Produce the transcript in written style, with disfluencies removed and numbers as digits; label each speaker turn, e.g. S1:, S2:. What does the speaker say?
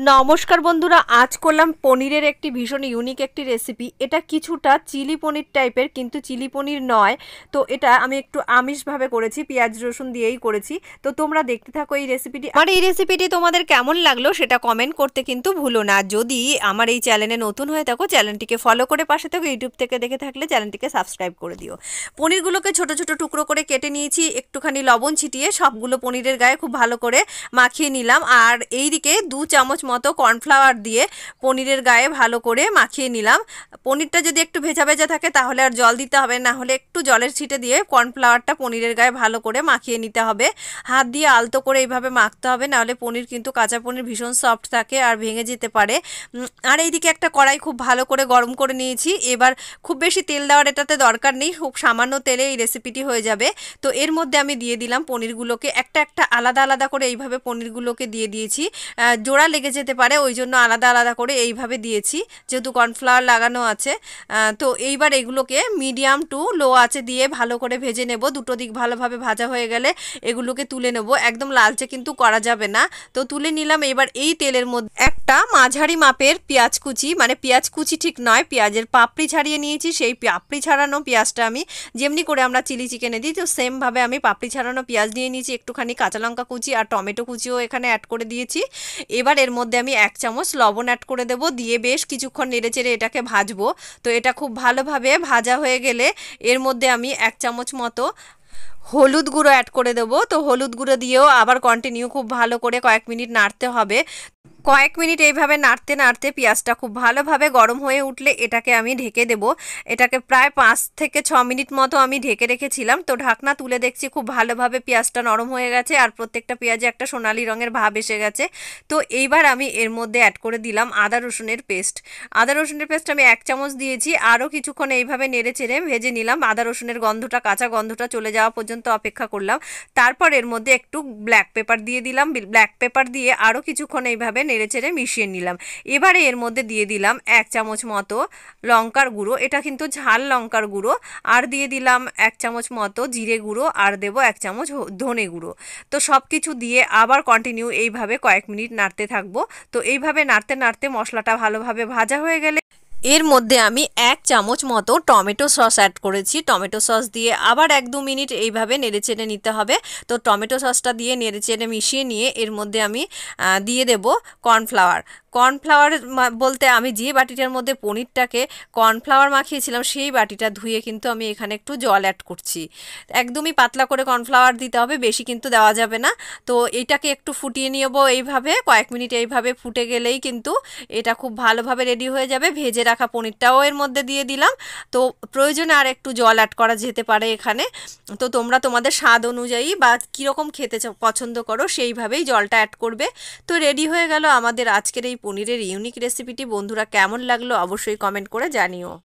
S1: নমস্কার বন্ধুরা, আজ করলাম পনিরের একটি ভীষণ ইউনিক একটি রেসিপি। এটা কিছুটা চিলি পনির টাইপের, কিন্তু চিলি পনির নয়। তো এটা আমি একটু আমিষভাবে করেছি, পেঁয়াজ রসুন দিয়েই করেছি। তো তোমরা দেখতে থাকো এই রেসিপিটি। আমার এই রেসিপিটি তোমাদের কেমন লাগলো সেটা কমেন্ট করতে কিন্তু ভুলো না। যদি আমার এই চ্যানেলে নতুন হয়ে থাকো, চ্যানেলটিকে ফলো করে পাশে থাকো। ইউটিউব থেকে দেখে থাকলে চ্যানেলটিকে সাবস্ক্রাইব করে দিও। পনিরগুলোকে ছোট ছোট টুকরো করে কেটে নিয়েছি, একটুখানি লবণ ছিটিয়ে সবগুলো পনিরের গায়ে খুব ভালো করে মাখিয়ে নিলাম। আর এইদিকে 2 চামচ মতো কর্নফ্লাওয়ার দিয়ে পনিরের গায়ে ভালো করে মাখিয়ে নিলাম। পনিরটা যদি একটু ভেজা ভেজা থাকে তাহলে আর জল দিতে হবে না, হলে একটু জলের ছিটে দিয়ে কর্নফ্লাওয়ারটা পনিরের গায়ে ভালো করে মাখিয়ে নিতে হবে। হাত দিয়ে আলতো করে এইভাবে মাখতে হবে, নাহলে পনির কিন্তু কাঁচা পনির ভীষণ সফট থাকে আর ভেঙে যেতে পারে। আর এইদিকে একটা কড়াই খুব ভালো করে গরম করে নিয়েছি। এবার খুব বেশি তেল দেওয়ার এটাতে দরকার নেই, খুব সামান্য তেলে এই রেসিপিটি হয়ে যাবে। তো এর মধ্যে আমি দিয়ে দিলাম পনিরগুলোকে, একটা একটা আলাদা আলাদা করে এইভাবে পনিরগুলোকে দিয়ে দিয়েছি। জোড়া লেগে যেতে পারে, ওই জন্য আলাদা আলাদা করে এইভাবে দিয়েছি, যেহেতু কর্নফ্লাওয়ার লাগানো আছে। তো এইবার এগুলোকে মিডিয়াম টু লো আঁচে দিয়ে ভালো করে ভেজে নেব। দুটো দিক ভালোভাবে ভাজা হয়ে গেলে এগুলোকে তুলে নেব, একদম লালচে কিন্তু করা যাবে না। তো তুলে নিলাম। এবার এই তেলের মধ্যে একটা মাঝারি মাপের পেঁয়াজ কুচি, মানে পেঁয়াজ কুচি ঠিক নয়, পেঁয়াজের পাপড়ি ছাড়িয়ে নিয়েছি। সেই পাপড়ি ছাড়ানো পেঁয়াজটা আমি যেমনি করে আমরা চিলি চিকেনে দিই, তো সেমভাবে আমি পাপড়ি ছাড়ানো পেঁয়াজ নিয়ে নিয়েছি। একটুখানি কাঁচা লঙ্কা কুচি আর টমেটো কুচিও এখানে অ্যাড করে দিয়েছি। এবার এর মধ্যে আমি 1 চামচ লবণ অ্যাড করে দেব, দিয়ে বেশ কিছুক্ষণ নেড়েচেড়ে এটাকে ভাজবো। তো এটা খুব ভালোভাবে ভাজা হয়ে গেলে এর মধ্যে আমি 1 চামচ মতো হলুদ গুঁড়ো অ্যাড করে দেবো। তো হলুদ গুঁড়ো দিয়েও আবার কন্টিনিউ খুব ভালো করে কয়েক মিনিট নাড়তে হবে। কয়েক মিনিট এইভাবে নাড়তে নাড়তে পেঁয়াজটা খুব ভালোভাবে গরম হয়ে উঠলে এটাকে আমি ঢেকে দেব। এটাকে প্রায় 5 থেকে 6 মিনিট মতো আমি ঢেকে রেখেছিলাম। তো ঢাকনা তুলে দেখছি খুব ভালোভাবে পেঁয়াজটা নরম হয়ে গেছে আর প্রত্যেকটা পেঁয়াজে একটা সোনালি রঙের ভাব এসে গেছে। তো এইবার আমি এর মধ্যে অ্যাড করে দিলাম আদা রসুনের পেস্ট। আদা রসুনের পেস্ট আমি 1 চামচ দিয়েছি। আরও কিছুক্ষণ এইভাবে নেড়ে চেড়ে ভেজে নিলাম। আদা রসুনের গন্ধটা, কাঁচা গন্ধটা চলে যাওয়া পর্যন্ত অপেক্ষা করলাম। তারপর এর মধ্যে একটু ব্ল্যাক পেপার দিয়ে দিলাম। ব্ল্যাক পেপার দিয়ে আরও কিছুক্ষণ এইভাবে নেড়েচেড়ে মিশিয়ে নিলাম। এবারে এর মধ্যে দিয়ে দিলাম 1 চামচ মতো লঙ্কার গুঁড়ো, এটা কিন্তু ঝাল লঙ্কার গুঁড়ো। আর দিয়ে দিলাম 1 চামচ মতো জিরে গুঁড়ো, আর দেবো 1 চামচ ধনে গুঁড়ো। তো সব কিছু দিয়ে আবার কন্টিনিউ এইভাবে কয়েক মিনিট নাড়তে থাকবো। তো এইভাবে নাড়তে নাড়তে মশলাটা ভালোভাবে ভাজা হয়ে গেলে এর মধ্যে আমি 1 চামচ মতো টমেটো সস অ্যাড করেছি। টমেটো সস দিয়ে আবার 1-2 মিনিট এইভাবে নেড়েচেড়ে নিতে হবে। তো টমেটো সসটা দিয়ে নেড়েচেড়ে মিশিয়ে নিয়ে এর মধ্যে আমি দিয়ে দেব কর্নফ্লাওয়ার। কর্নফ্লাওয়ার বলতে আমি যে বাটিটার মধ্যে পনিরটাকে কর্নফ্লাওয়ার মাখিয়েছিলাম সেই বাটিটা ধুয়ে কিন্তু আমি এখানে একটু জল অ্যাড করছি। একদমই পাতলা করে কর্নফ্লাওয়ার দিতে হবে, বেশি কিন্তু দেওয়া যাবে না। তো এইটাকে একটু ফুটিয়ে নেব এইভাবে, কয়েক মিনিট এইভাবে ফুটে গেলেই কিন্তু এটা খুব ভালোভাবে রেডি হয়ে যাবে। ভেজে রাখা পনিরটাও এর মধ্যে দিয়ে দিলাম। তো প্রয়োজনে আর একটু জল অ্যাড করা যেতে পারে এখানে। তো তোমরা তোমাদের স্বাদ অনুযায়ী বা কীরকম খেতে পছন্দ করো সেইভাবেই জলটা অ্যাড করবে। তো রেডি হয়ে গেল আমাদের আজকের এই পনিরের ইউনিক রেসিপিটি। বন্ধুরা, কেমন লাগলো অবশ্যই কমেন্ট করে জানিও।